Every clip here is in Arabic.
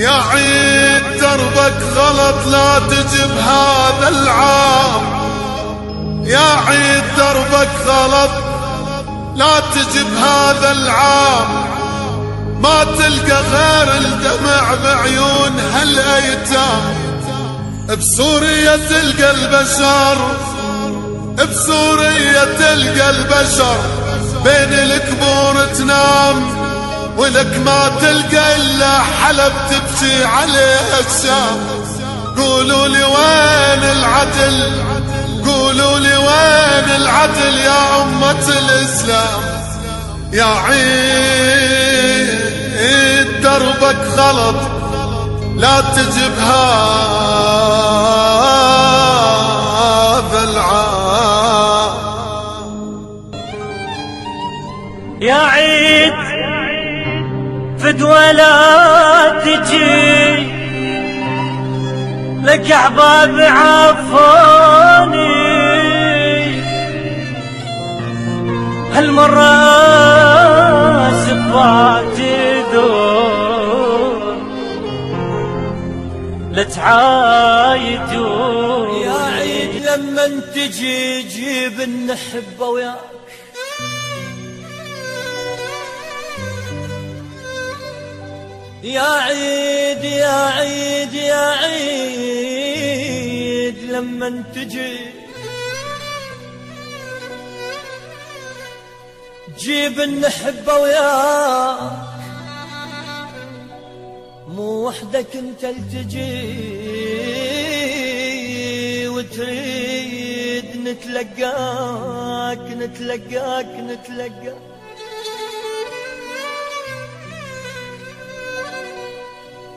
يا عيد دربك غلط لا تجب هذا العام، يا عيد دربك غلط لا تجب هذا العام، ما تلقى غير الدمع بعيون هالايتام. بسوريا تلقى البشر، بسوريا تلقى البشر بين الكبور تنام، ولك ما تلقى إلا حلب تبكي عليه الشام. قولوا لي وين العدل، قولوا لي وين العدل يا أمة الإسلام. يا عيد دربك غلط لا تجب هذا العام. يا عيد فدوى لا تجي لك احباب عفوني، هالمرة صفات ذور لا تعايدون. يا عيد لما تجي جيب النحبة وياك، يا عيد يا عيد يا عيد لما تجي جيب النحبة وياك، مو وحدك انت التجي وتريد نتلقاك نتلقاك نتلقاك.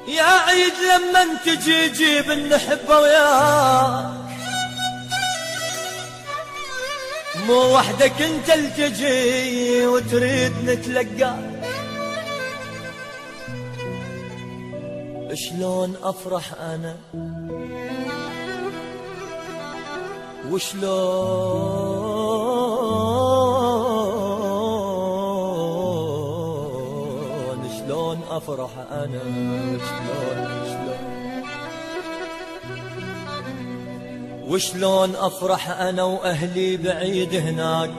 يا عيد لما تجي جيب النحبة وياك، مو وحدك انت التجي وتريد نتلقاك. شلون افرح انا شلون افرح انا وشلون افرح انا واهلي بعيد هناك،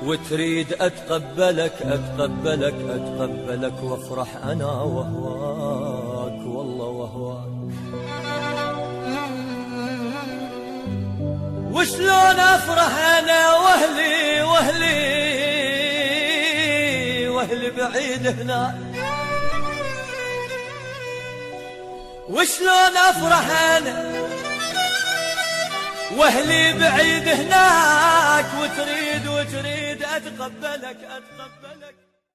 وتريد اتقبلك اتقبلك اتقبلك وافرح انا وهواك والله وهواك. وشلون افرح انا واهلي بعيد هناك، وشلون افرح انا واهلي بعيد هناك، وتريد اتقبلك اتقبلك.